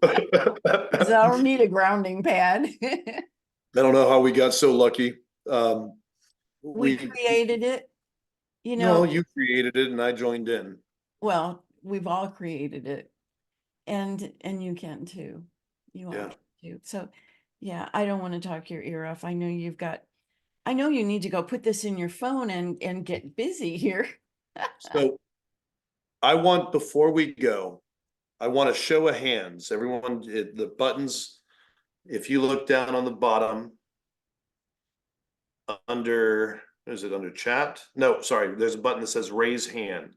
I don't need a grounding pad.
I don't know how we got so lucky.
We created it,
No, you created it and I joined in.
well, we've all created it, and you can too. You all
Yeah.
can too. So yeah, I don't want to talk your ear off. I know you need to go put this in your phone and get busy here.
So before we go, I want a show of hands. Everyone, the buttons, if you look down on the bottom under, is it under chat? No, sorry, there's a button that says raise hand.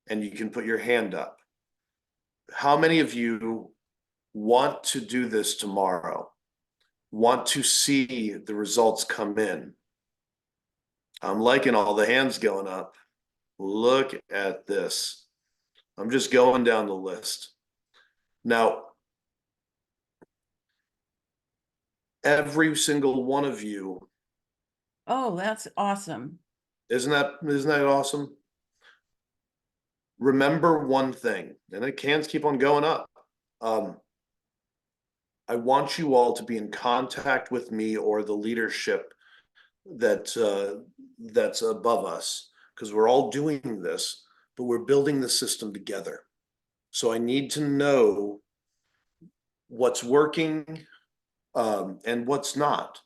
And you can put your hand up. How many of you want to do this tomorrow? Want to see the results come in? I'm liking all the hands going up. Look at this. I'm just going down the list. Now, every single one of you,
Oh, that's awesome.
isn't that awesome? Remember one thing, and the hands keep on going up. I want you all to be in contact with me or the leadership that's above us, because we're all doing this, but we're building the system together. So I need to know what's working and what's not.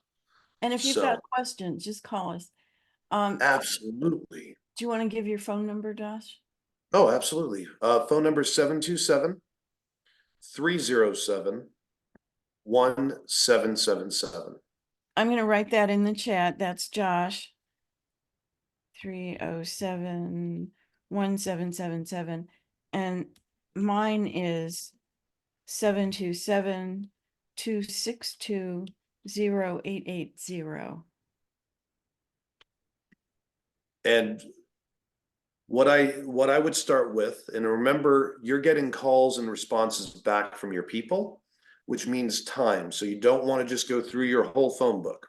And if you've
So
got questions, just call us. Do
absolutely.
you want to give your phone number, Josh?
Oh, absolutely. Phone number 727-307-1777.
I'm going to write that in the chat. That's Josh. 307-1777. And mine is 727-262-0880.
And what I would start with, and remember, you're getting calls and responses back from your people, which means time. So you don't want to just go through your whole phone book.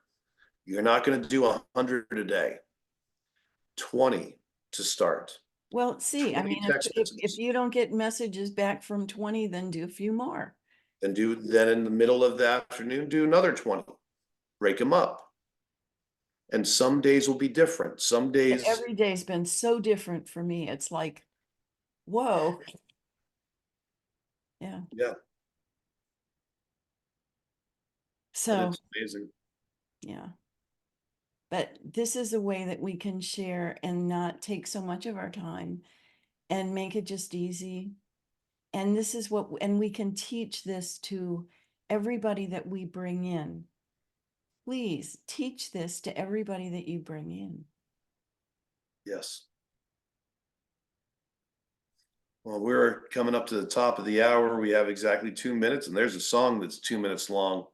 You're not going to do 100 a day. 20 to start.
Well, see, I
20
mean,
text
if
messages.
you don't get messages back from 20, then do a few more.
And then in the middle of the afternoon, do another 20. Break them up. And some days will be different. Some
But
days,
every day's been so different for me. It's like, whoa. Yeah.
yeah, and
So,
it's amazing.
yeah. But this is a way that we can share and not take so much of our time and make it just easy. And this is what, and we can teach this to everybody that we bring in. Please teach this to everybody that you bring in.
Yes. Well, we're coming up to the top of the hour. We have exactly 2 minutes, and there's a song that's 2 minutes long.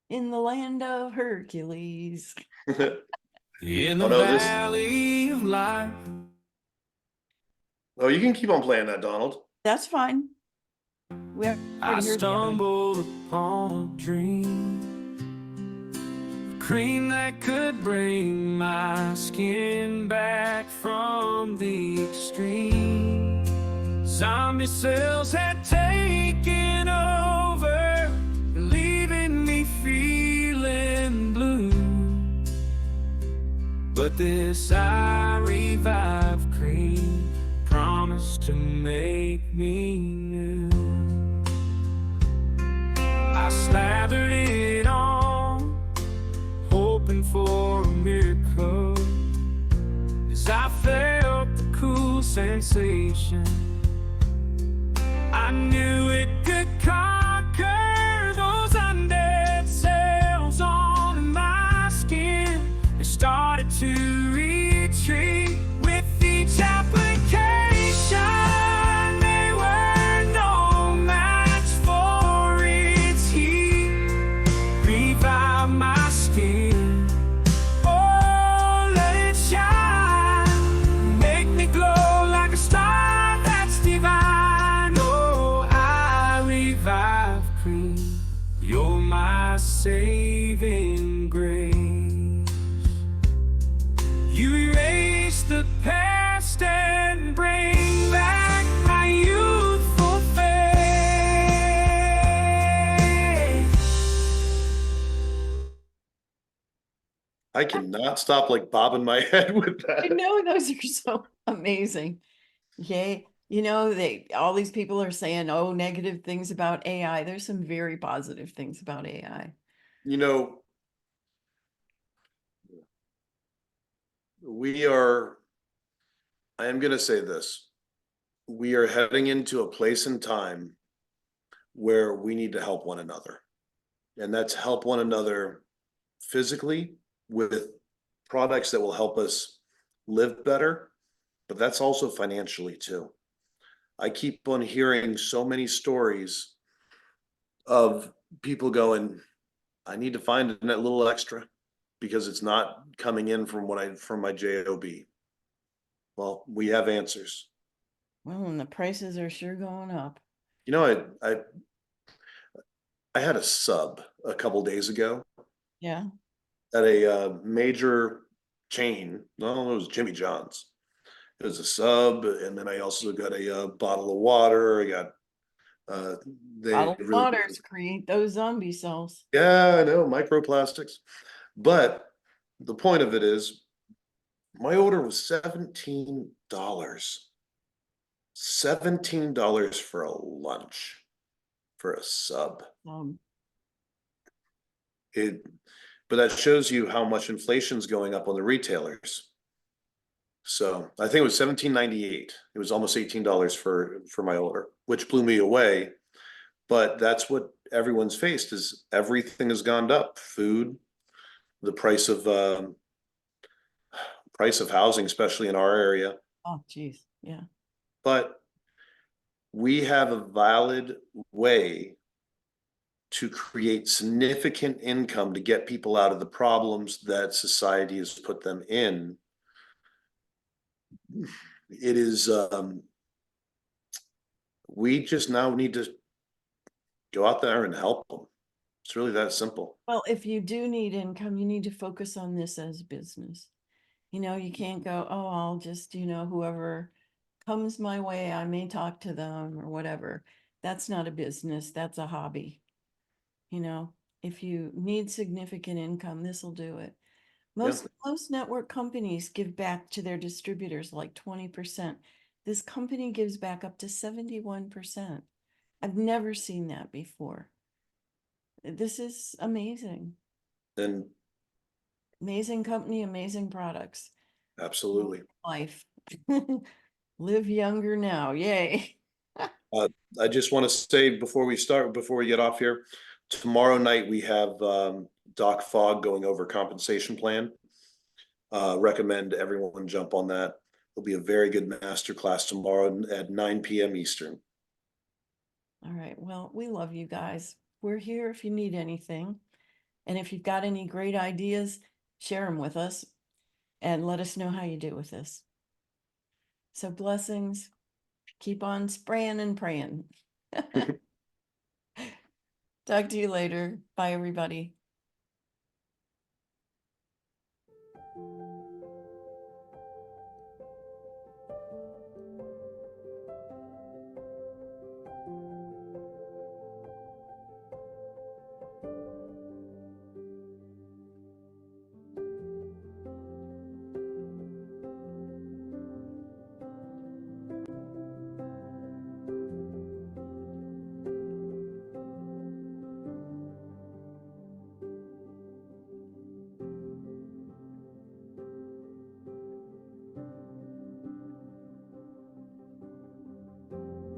In the land of Hercules.
In the
Oh, no, this-
valley of life.
Oh, you can keep on playing that, Donald.
That's fine. We
I
already heard the other one.
stumbled upon a dream, a cream that could bring my skin back from the extreme. Zombie cells had taken over, leaving me feeling blue. But this I revive cream promised to make me new. I slathered it on, hoping for a miracle, as I felt the cool sensation. I knew it could conquer those undead cells on my skin. They started to retreat with each application. They were no match for its heat. Revive my skin, oh, let it shine. Make me glow like a star that's divine. Oh, I revive cream, you're my saving grace. You erase the past and bring back my youthful faith.
I cannot stop like bobbing my head with
I
that.
know those are so amazing. Yay. You know, all these people are saying, oh, negative things about AI. There's some very positive things about AI.
You know, I am going to say this. we are heading into a place in time where we need to help one another. And that's help one another physically with products that will help us live better, but that's also financially too. I keep on hearing so many stories of people going, I need to find a little extra because it's not coming in from my job. Well, we have answers.
Well, and the prices are sure going up.
You know, I had a sub a couple days ago
Yeah.
at a major chain. No, it was Jimmy John's. It was a sub, and then I also got a bottle of water. I got they
Bottled
really,
waters create those zombie cells.
yeah, I know, microplastics. But the point of it is, my order was $17. $17 for a lunch for a sub.
Um,
It, but that shows you how much inflation's going up on the retailers. So I think it was $17.98. It was almost $18 for my order, which blew me away. But that's what everyone's faced is everything has gone up. Food, the price of housing, especially in our area.
oh, geez. Yeah.
But we have a valid way to create significant income to get people out of the problems that society has put them in. It is, we just now need to go out there and help them. It's really that simple.
Well, if you do need income, you need to focus on this as business. You know, you can't go, oh, I'll just, whoever comes my way, I may talk to them or whatever. That's not a business, that's a hobby. If you need significant income, this will do it. Most network companies give back to their distributors like 20%. This company gives back up to 71%. I've never seen that before. This is amazing.
And
Amazing company, amazing products.
absolutely.
Life. Live younger now. Yay.
I just want to say before we get off here, tomorrow night we have Doc Fogg going over compensation plan. Recommend everyone jump on that. It'll be a very good master class tomorrow at 9 p.m. Eastern.
All right. Well, we love you guys. We're here if you need anything. And if you've got any great ideas, share them with us and let us know how you do with this. So blessings. Keep on spraying and praying. Talk to you later. Bye, everybody.